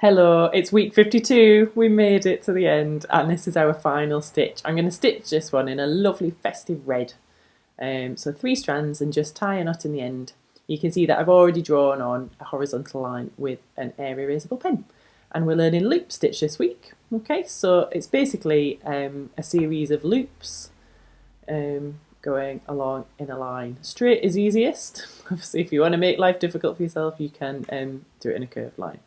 Hello, it's week 52. We made it to the end, and this is our final stitch. I'm going to stitch this one in a lovely festive red. So 3 strands and just tie a knot in the end. You can see that I've already drawn on a horizontal line with an air erasable pen. And we're learning loop stitch this week. Okay, so it's basically a series of loops going along in a line. Straight is easiest. Obviously, if you want to make life difficult for yourself, you can do it in a curved line.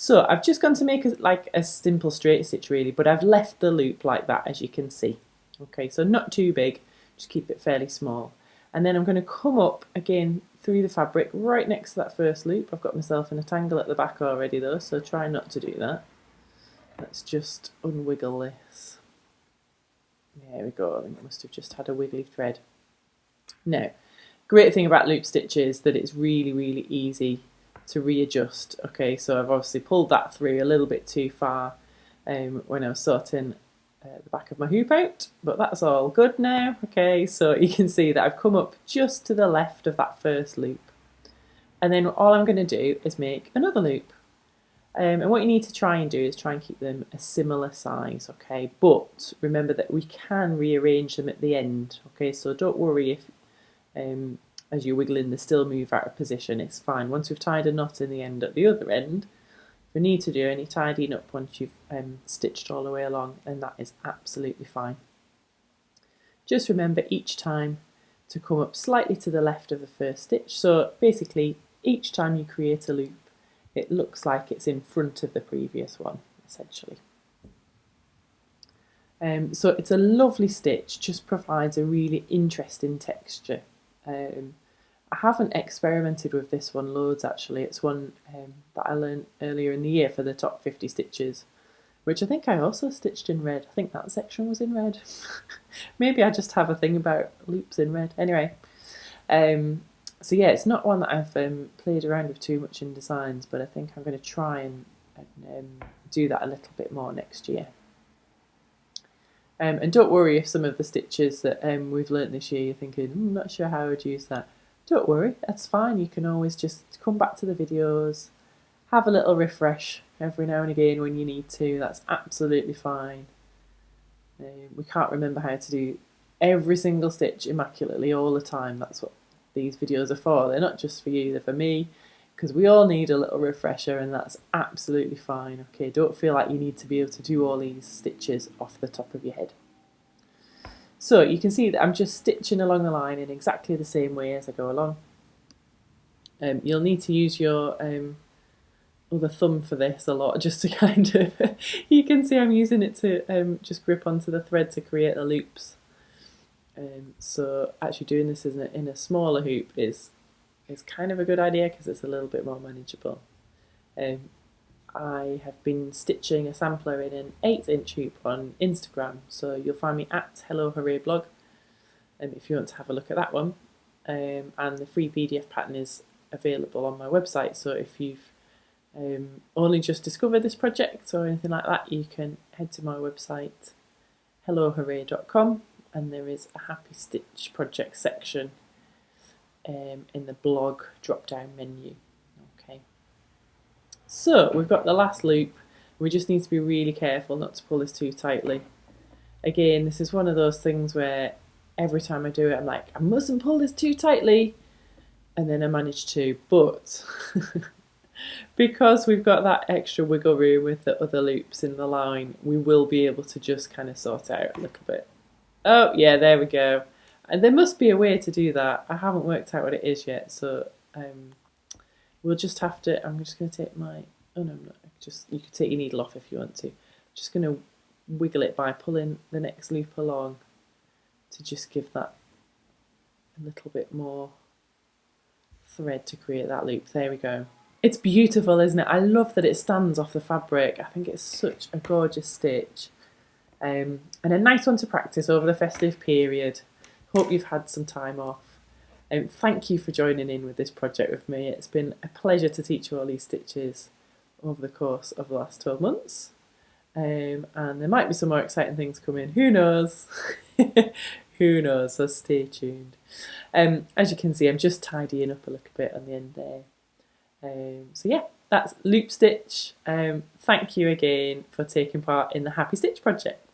So I've just gone to make a simple straight stitch really, but I've left the loop like that, as you can see. Okay, so not too big, just keep it fairly small. And then I'm going to come up again through the fabric right next to that first loop. I've got myself in a tangle at the back already though, so try not to do that. Let's just unwiggle this. There we go, I think I must have just had a wiggly thread. Now, great thing about loop stitch is that it's really easy to readjust. Okay, so I've obviously pulled that through a little bit too far when I was sorting the back of my hoop out, but that's all good now. Okay, so you can see that I've come up just to the left of that first loop, and then all I'm going to do is make another loop. And what you need to try and do is try and keep them a similar size, okay, but remember that we can rearrange them at the end. Okay, so don't worry if as you're wiggling, they still move out of position. It's fine. Once we've tied a knot in the end at the other end, if we need to do any tidying up once you've stitched all the way along, then that is absolutely fine. Just remember each time to come up slightly to the left of the first stitch. So basically, each time you create a loop, it looks like it's in front of the previous one, essentially. So it's a lovely stitch, just provides a really interesting texture. I haven't experimented with this one loads actually. It's one that I learned earlier in the year for the top 50 stitches, which I think I also stitched in red. I think that section was in red. Maybe I just have a thing about loops in red. Anyway, so yeah, it's not one that I've played around with too much in designs, but I think I'm going to try and do that a little bit more next year. And don't worry if some of the stitches that we've learnt this year you're thinking, I'm not sure how I would use that. Don't worry, that's fine. You can always just come back to the videos, have a little refresh every now and again when you need to. That's absolutely fine. We can't remember how to do every single stitch immaculately all the time. That's what these videos are for. They're not just for you, they're for me, because we all need a little refresher, and that's absolutely fine. Okay, don't feel like you need to be able to do all these stitches off the top of your head. So you can see that I'm just stitching along the line in exactly the same way as I go along. You'll need to use your other thumb for this a lot, just to kind of, you can see I'm using it to just grip onto the thread to create the loops. So actually doing this in a smaller hoop is kind of a good idea because it's a little bit more manageable. I have been stitching a sampler in an 8-inch hoop on Instagram, so you'll find me at Hello Hooray blog if you want to have a look at that one. And the free PDF pattern is available on my website, so if you've only just discovered this project or anything like that, you can head to my website hellohooray.com, and there is a Happy Stitch project section in the blog drop down menu. Okay, so we've got the last loop. We just need to be really careful not to pull this too tightly. Again, this is one of those things where every time I do it I'm like, I mustn't pull this too tightly, and then I manage to, but because we've got that extra wiggle room with the other loops in the line, we will be able to just kind of sort out a little bit. Oh yeah, there we go. And there must be a way to do that. I haven't worked out what it is yet, so we'll just have to, I'm just going to take my, oh no, I'm not, just, you could take your needle off if you want to. Just going to wiggle it by pulling the next loop along to just give that a little bit more thread to create that loop. There we go. It's beautiful, isn't it? I love that it stands off the fabric. I think it's such a gorgeous stitch. And a nice one to practice over the festive period. Hope you've had some time off. Thank you for joining in with this project with me. It's been a pleasure to teach you all these stitches over the course of the last 12 months. And there might be some more exciting things coming. Who knows? Who knows? So stay tuned. As you can see, I'm just tidying up a little bit on the end there. So yeah, that's loop stitch. Thank you again for taking part in the Happy Stitch project.